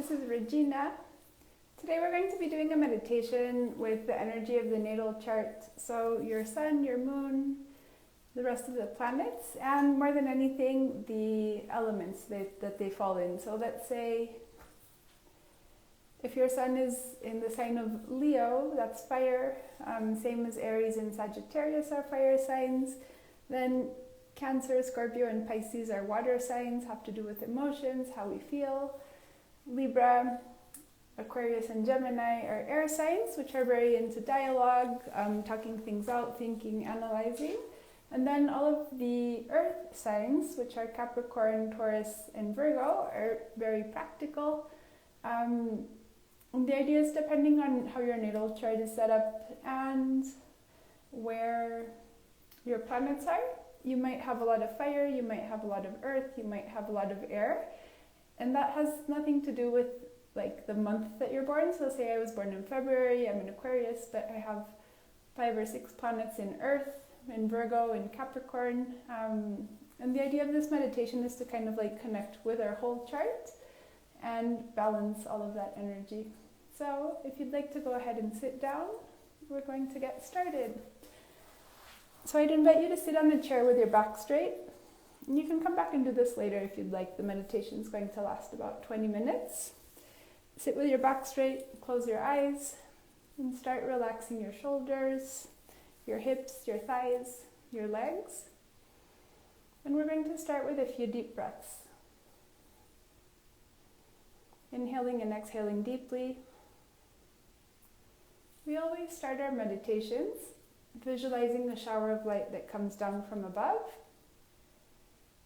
this is Regina. Today we're going to be doing a meditation with the energy of the natal chart. So your sun, your moon, the rest of the planets, and more than anything, the elements that they fall in. So let's say if your sun is in the sign of Leo, that's fire, same as Aries and Sagittarius are fire signs. Then Cancer, Scorpio, and Pisces are water signs, have to do with emotions, how we feel. Libra, Aquarius, and Gemini are air signs, which are very into dialogue, talking things out, thinking, analyzing. And then all of the earth signs, which are Capricorn, Taurus, and Virgo, are very practical. And the idea is, depending on how your natal chart is set up and where your planets are, you might have a lot of fire, you might have a lot of earth, you might have a lot of air. And that has nothing to do with like the month that you're born. So say I was born in February, I'm an Aquarius, but I have 5 or 6 planets in earth, in Virgo, in Capricorn. And the idea of this meditation is to kind of like connect with our whole chart and balance all of that energy. So if you'd like to go ahead and sit down, we're going to get started. So I'd invite you to sit on a chair with your back straight. And you can come back and do this later if you'd like. The meditation is going to last about 20 minutes. Sit with your back straight, close your eyes, and start relaxing your shoulders, your hips, your thighs, your legs. And we're going to start with a few deep breaths. Inhaling and exhaling deeply. We always start our meditations visualizing the shower of light that comes down from above,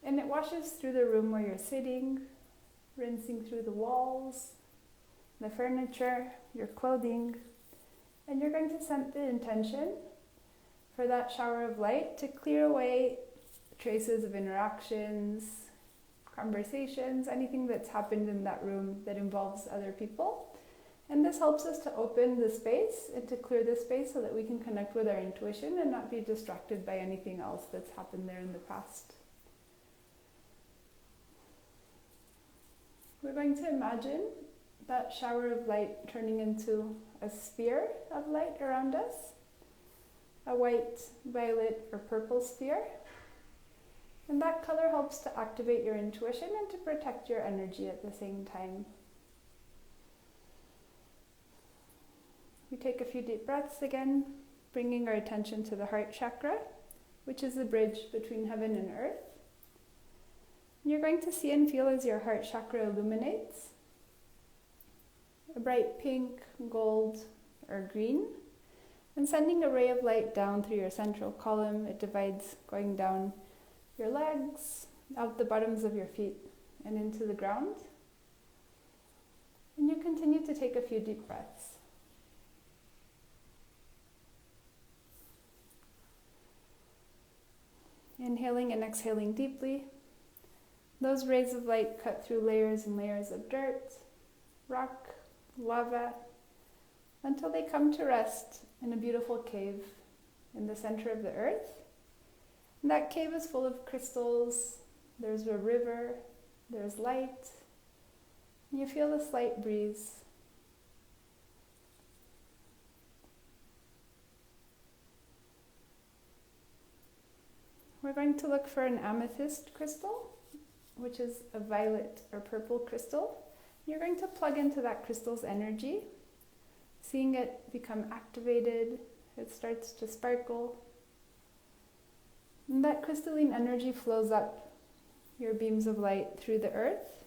and it washes through the room where you're sitting, rinsing through the walls, the furniture, your clothing, and you're going to set the intention for that shower of light to clear away traces of interactions, conversations, anything that's happened in that room that involves other people. And this helps us to open the space and to clear the space so that we can connect with our intuition and not be distracted by anything else that's happened there in the past. We're going to imagine that shower of light turning into a sphere of light around us, a white, violet, or purple sphere. And that color helps to activate your intuition and to protect your energy at the same time. We take a few deep breaths again, bringing our attention to the heart chakra, which is the bridge between heaven and earth. And you're going to see and feel as your heart chakra illuminates, a bright pink, gold, or green, and sending a ray of light down through your central column. It divides going down your legs, out the bottoms of your feet, and into the ground. And you continue to take a few deep breaths. Inhaling and exhaling deeply. Those rays of light cut through layers and layers of dirt, rock, lava, until they come to rest in a beautiful cave in the center of the earth. And that cave is full of crystals. There's a river, there's light. And you feel the slight breeze. We're going to look for an amethyst crystal, which is a violet or purple crystal. You're going to plug into that crystal's energy, seeing it become activated. It starts to sparkle. And that crystalline energy flows up your beams of light through the earth,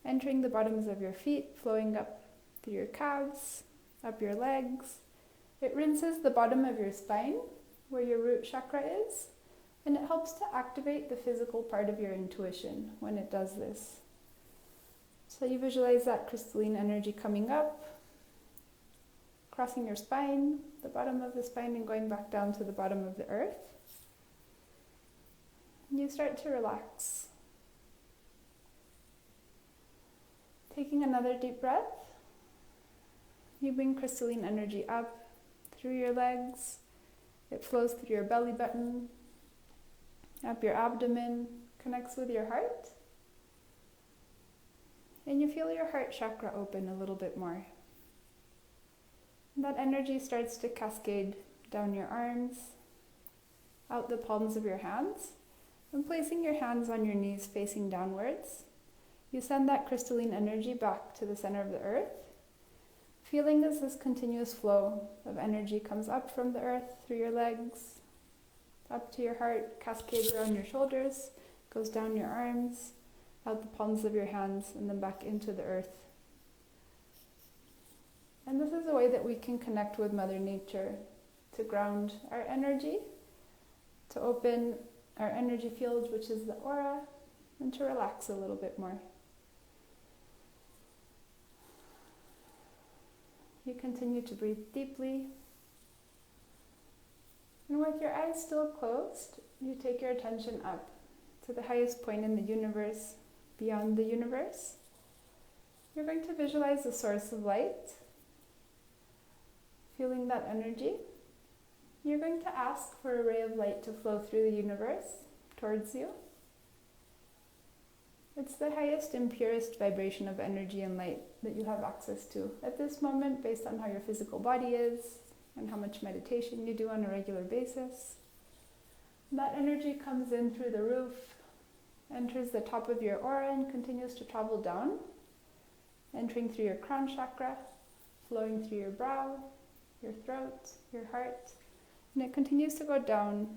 entering the bottoms of your feet, flowing up through your calves, up your legs. It rinses the bottom of your spine, where your root chakra is. And it helps to activate the physical part of your intuition when it does this. So you visualize that crystalline energy coming up, crossing your spine, the bottom of the spine, and going back down to the bottom of the earth. And you start to relax. Taking another deep breath, you bring crystalline energy up through your legs. It flows through your belly button, up your abdomen, connects with your heart. and you feel your heart chakra open a little bit more. And that energy starts to cascade down your arms, out the palms of your hands, and placing your hands on your knees facing downwards, you send that crystalline energy back to the center of the earth, feeling as this continuous flow of energy comes up from the earth through your legs, up to your heart, cascades around your shoulders, goes down your arms, out the palms of your hands, and then back into the earth. And this is a way that we can connect with Mother Nature to ground our energy, to open our energy field, which is the aura, and to relax a little bit more. You continue to breathe deeply. And with your eyes still closed, you take your attention up to the highest point in the universe, beyond the universe. You're going to visualize the source of light, feeling that energy. You're going to ask for a ray of light to flow through the universe towards you. It's the highest and purest vibration of energy and light that you have access to at this moment, based on how your physical body is and how much meditation you do on a regular basis. That energy comes in through the roof, enters the top of your aura, and continues to travel down, entering through your crown chakra, flowing through your brow, your throat, your heart, and it continues to go down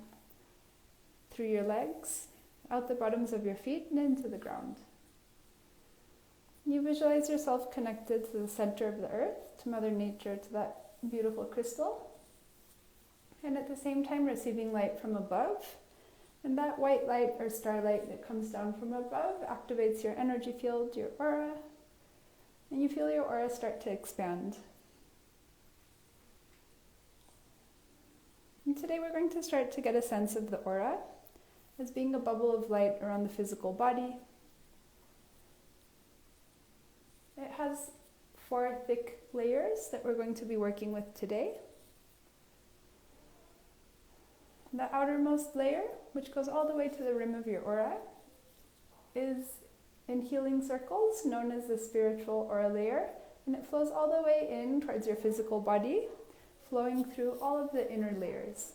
through your legs, out the bottoms of your feet, and into the ground. You visualize yourself connected to the center of the earth, to Mother Nature, to that beautiful crystal, and at the same time receiving light from above. And that white light or starlight that comes down from above activates your energy field, your aura, and you feel your aura start to expand. And today we're going to start to get a sense of the aura as being a bubble of light around the physical body. It has 4 thick layers that we're going to be working with today. The outermost layer, which goes all the way to the rim of your aura, is in healing circles known as the spiritual aura layer, and it flows all the way in towards your physical body, flowing through all of the inner layers.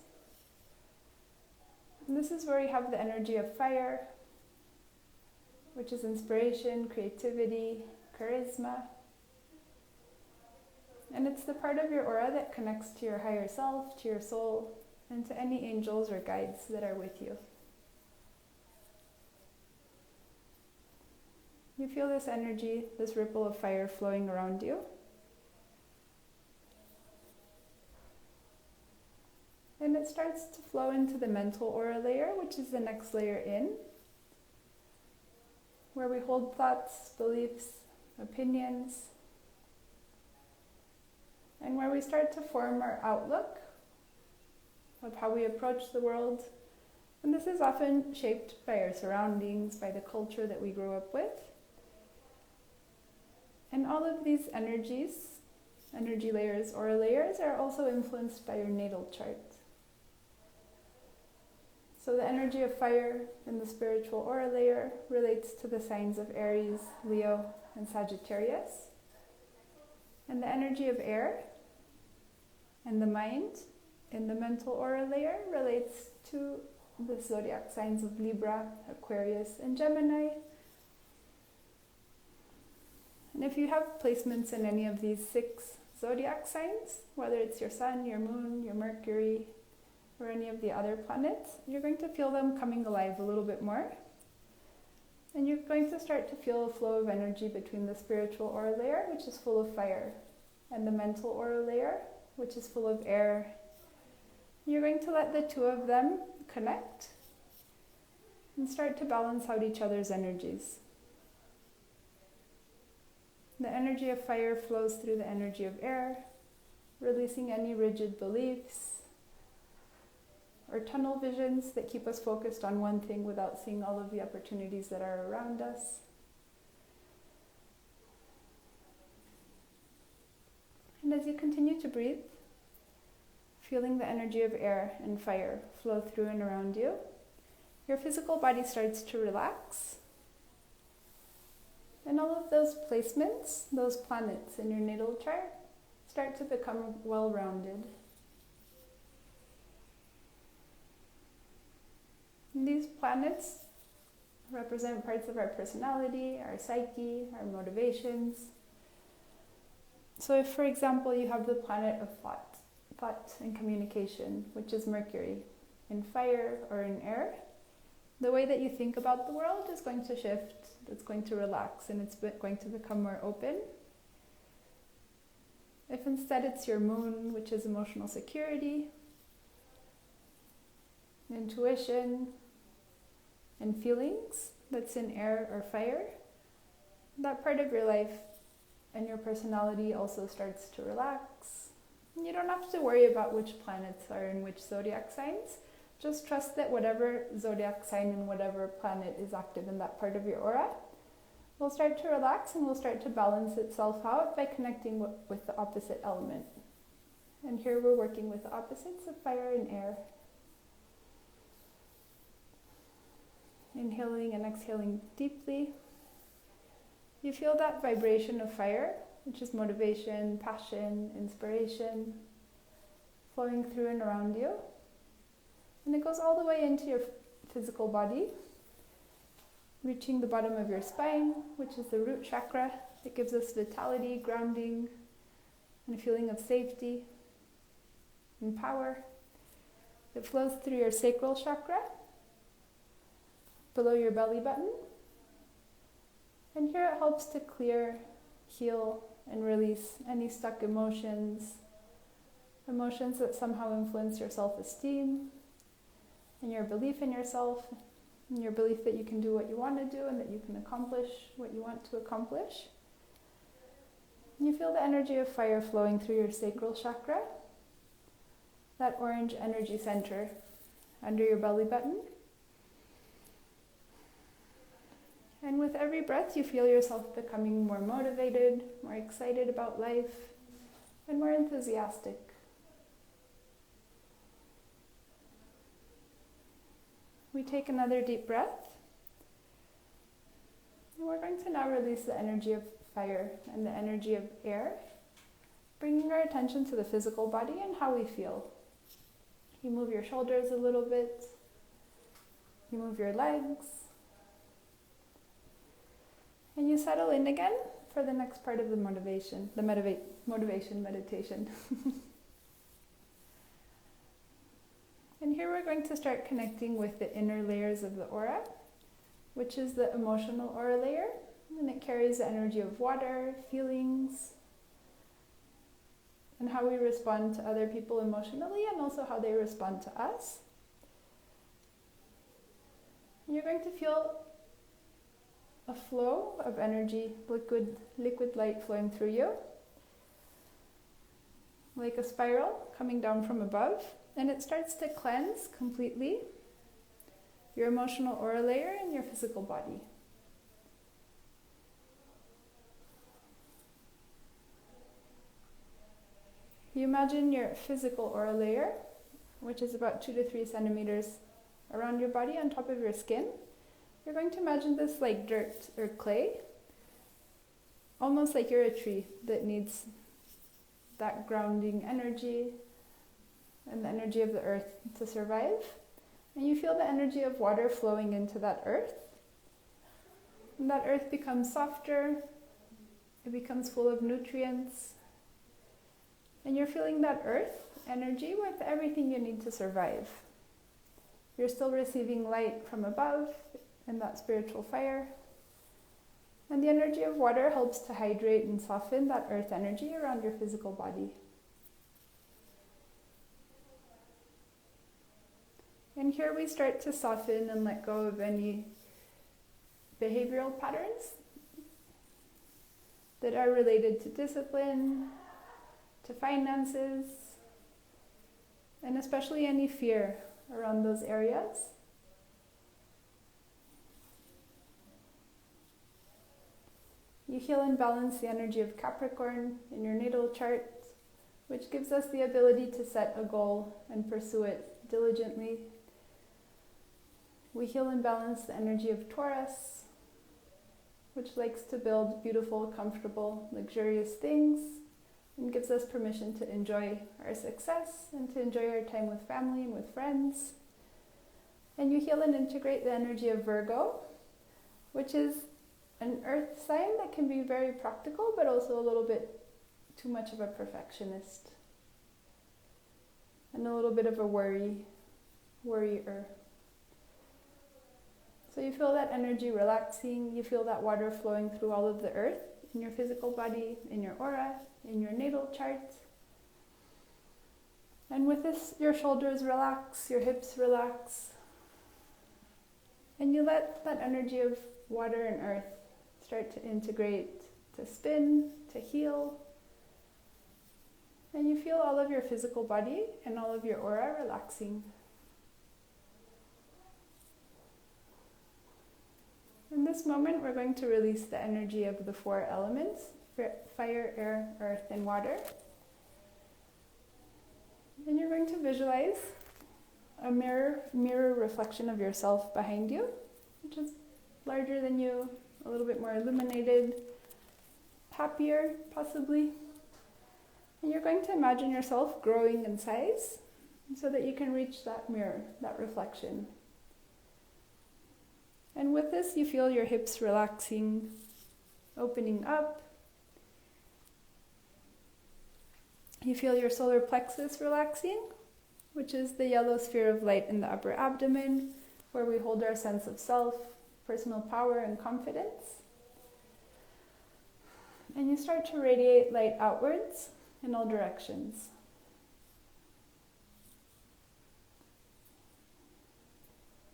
And this is where you have the energy of fire, which is inspiration, creativity, charisma. And it's the part of your aura that connects to your higher self, to your soul, and to any angels or guides that are with you. You feel this energy, this ripple of fire flowing around you. And it starts to flow into the mental aura layer, which is the next layer in, where we hold thoughts, beliefs, opinions, and where we start to form our outlook of how we approach the world. And this is often shaped by our surroundings, by the culture that we grew up with. And all of these energies, energy layers, aura layers, are also influenced by your natal chart. So the energy of fire in the spiritual aura layer relates to the signs of Aries, Leo, and Sagittarius. And the energy of air and the mind in the mental aura layer relates to the zodiac signs of Libra, Aquarius, and Gemini. And if you have placements in any of these 6 zodiac signs, whether it's your sun, your moon, your Mercury, or any of the other planets, you're going to feel them coming alive a little bit more. And you're going to start to feel a flow of energy between the spiritual aura layer, which is full of fire, and the mental aura layer, which is full of air. You're going to let the 2 of them connect and start to balance out each other's energies. The energy of fire flows through the energy of air, releasing any rigid beliefs or tunnel visions that keep us focused on one thing without seeing all of the opportunities that are around us. And as you continue to breathe, feeling the energy of air and fire flow through and around you, your physical body starts to relax. And all of those placements, those planets in your natal chart, start to become well-rounded. And these planets represent parts of our personality, our psyche, our motivations. So if, for example, you have the planet of thought and communication, which is Mercury, in fire or in air, the way that you think about the world is going to shift, it's going to relax, and it's going to become more open. If instead it's your moon, which is emotional security, intuition, and feelings, that's in air or fire, that part of your life and your personality also starts to relax. You don't have to worry about which planets are in which zodiac signs. Just trust that whatever zodiac sign and whatever planet is active in that part of your aura will start to relax and will start to balance itself out by connecting with the opposite element. And here we're working with the opposites of fire and air. Inhaling and exhaling deeply. You feel that vibration of fire, which is motivation, passion, inspiration, flowing through and around you. And it goes all the way into your physical body, reaching the bottom of your spine, which is the root chakra. It gives us vitality, grounding, and a feeling of safety and power. It flows through your sacral chakra, below your belly button. And here it helps to clear, heal, and release any stuck emotions that somehow influence your self-esteem, and your belief in yourself, and your belief that you can do what you want to do and that you can accomplish what you want to accomplish. You feel the energy of fire flowing through your sacral chakra, that orange energy center under your belly button. And with every breath, you feel yourself becoming more motivated, more excited about life, and more enthusiastic. We take another deep breath. And we're going to now release the energy of fire and the energy of air, bringing our attention to the physical body and how we feel. You move your shoulders a little bit. You move your legs. And you settle in again for the next part of the motivation meditation. And here we're going to start connecting with the inner layers of the aura, which is the emotional aura layer, and it carries the energy of water, feelings, and how we respond to other people emotionally, and also how they respond to us. And you're going to feel a flow of energy, liquid light flowing through you, like a spiral coming down from above, and it starts to cleanse completely your emotional aura layer and your physical body. You imagine your physical aura layer, which is about 2 to 3 centimeters around your body on top of your skin. You're going to imagine this like dirt or clay, almost like you're a tree that needs that grounding energy and the energy of the earth to survive. And you feel the energy of water flowing into that earth. And that earth becomes softer, it becomes full of nutrients. And you're feeling that earth energy with everything you need to survive. You're still receiving light from above and that spiritual fire. And the energy of water helps to hydrate and soften that earth energy around your physical body. And here we start to soften and let go of any behavioral patterns that are related to discipline, to finances, and especially any fear around those areas. You heal and balance the energy of Capricorn in your natal chart, which gives us the ability to set a goal and pursue it diligently. We heal and balance the energy of Taurus, which likes to build beautiful, comfortable, luxurious things and gives us permission to enjoy our success and to enjoy our time with family and with friends. And you heal and integrate the energy of Virgo, which is an earth sign that can be very practical, but also a little bit too much of a perfectionist. And a little bit of a worrier. So you feel that energy relaxing, you feel that water flowing through all of the earth, in your physical body, in your aura, in your natal chart. And with this, your shoulders relax, your hips relax. And you let that energy of water and earth start to integrate, to spin, to heal. And you feel all of your physical body and all of your aura relaxing. In this moment, we're going to release the energy of the 4 elements: fire, air, earth, and water. And you're going to visualize a mirror reflection of yourself behind you, which is larger than you, a little bit more illuminated, happier, possibly. And you're going to imagine yourself growing in size so that you can reach that mirror, that reflection. And with this, you feel your hips relaxing, opening up. You feel your solar plexus relaxing, which is the yellow sphere of light in the upper abdomen, where we hold our sense of self, personal power, and confidence. And you start to radiate light outwards in all directions.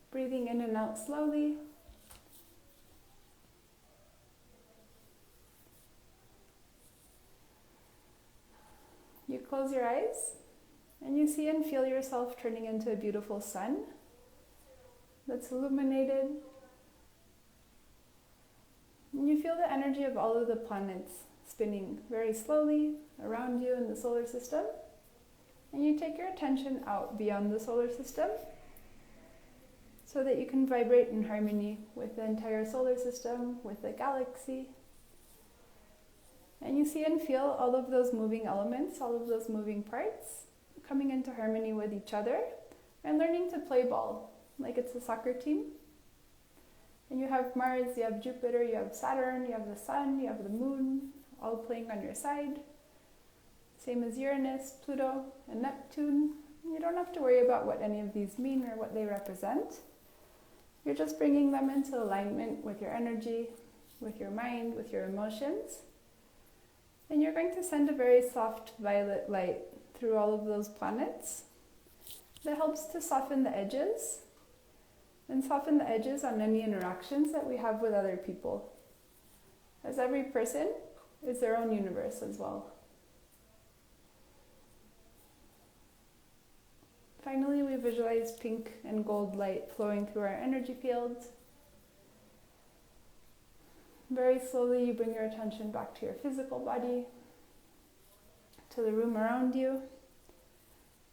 Breathing in and out slowly. You close your eyes and you see and feel yourself turning into a beautiful sun that's illuminated. And you feel the energy of all of the planets spinning very slowly around you in the solar system. And you take your attention out beyond the solar system so that you can vibrate in harmony with the entire solar system, with the galaxy. And you see and feel all of those moving elements, all of those moving parts coming into harmony with each other and learning to play ball like it's a soccer team. And you have Mars, you have Jupiter, you have Saturn, you have the Sun, you have the Moon, all playing on your side. Same as Uranus, Pluto, and Neptune. You don't have to worry about what any of these mean or what they represent. You're just bringing them into alignment with your energy, with your mind, with your emotions. And you're going to send a very soft violet light through all of those planets that helps to soften the edges and soften the edges on any interactions that we have with other people, as every person is their own universe as well. Finally, we visualize pink and gold light flowing through our energy fields. Very slowly, you bring your attention back to your physical body, to the room around you.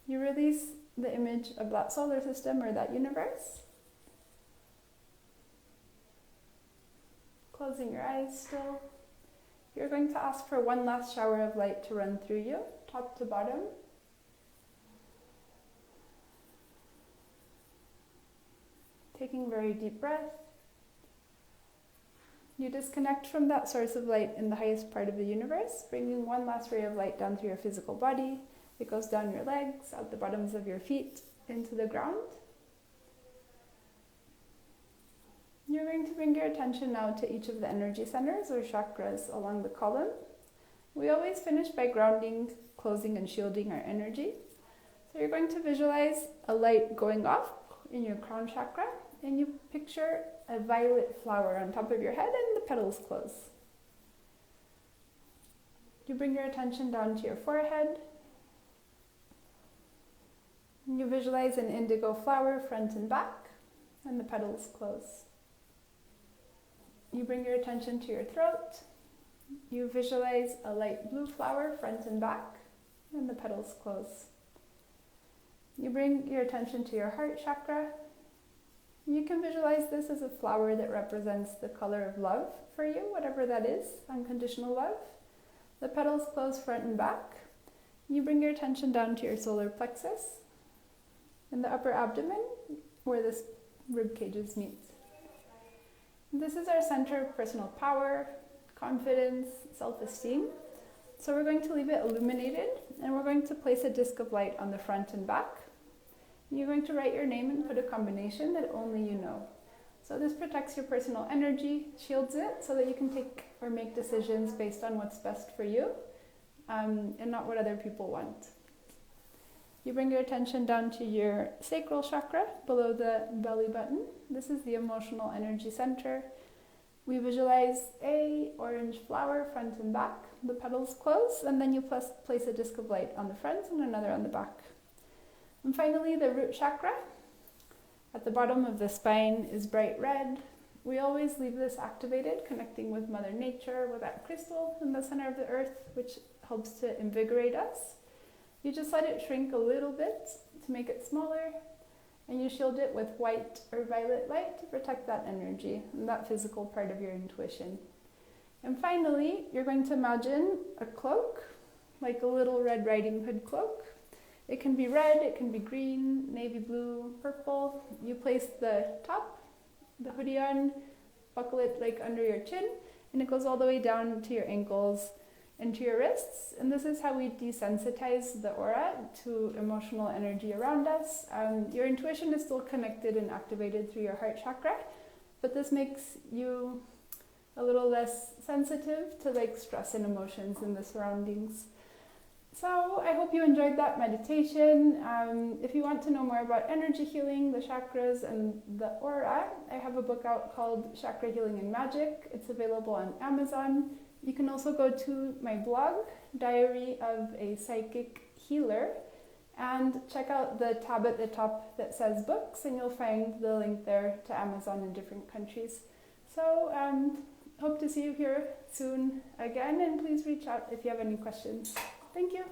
You release the image of that solar system or that universe. Closing your eyes still. You're going to ask for one last shower of light to run through you, top to bottom. Taking a very deep breath. You disconnect from that source of light in the highest part of the universe, bringing one last ray of light down through your physical body. It goes down your legs, out the bottoms of your feet, into the ground. You're going to bring your attention now to each of the energy centers or chakras along the column. We always finish by grounding, closing, and shielding our energy. So you're going to visualize a light going off in your crown chakra, and you picture a violet flower on top of your head and the petals close. You bring your attention down to your forehead. And you visualize an indigo flower front and back, and the petals close. You bring your attention to your throat. You visualize a light blue flower front and back, and the petals close. You bring your attention to your heart chakra. You can visualize this as a flower that represents the color of love for you, whatever that is, unconditional love. The petals close front and back. You bring your attention down to your solar plexus in the upper abdomen where the rib cages meet. This is our center of personal power, confidence, self-esteem. So we're going to leave it illuminated, and we're going to place a disc of light on the front and back. You're going to write your name and put a combination that only you know. So this protects your personal energy, shields it, so that you can take or make decisions based on what's best for you, and not what other people want. You bring your attention down to your sacral chakra below the belly button. This is the emotional energy center. We visualize a orange flower front and back. The petals close, and then you place a disc of light on the front and another on the back. And finally, the root chakra at the bottom of the spine is bright red. We always leave this activated, connecting with Mother Nature, with that crystal in the center of the earth, which helps to invigorate us. You just let it shrink a little bit to make it smaller, and you shield it with white or violet light to protect that energy and that physical part of your intuition. And finally, you're going to imagine a cloak, like a little Red Riding Hood cloak. It can be red, it can be green, navy blue, purple. You place the top, the hoodie on, buckle it like under your chin, and it goes all the way down to your ankles and to your wrists. And this is how we desensitize the aura to emotional energy around us. Your intuition is still connected and activated through your heart chakra, but this makes you a little less sensitive to like stress and emotions in the surroundings. So I hope you enjoyed that meditation. If you want to know more about energy healing, the chakras, and the aura, I have a book out called Chakra Healing and Magic. It's available on Amazon. You can also go to my blog, Diary of a Psychic Healer, and check out the tab at the top that says books, and you'll find the link there to Amazon in different countries. So hope to see you here soon again, and please reach out if you have any questions. Thank you.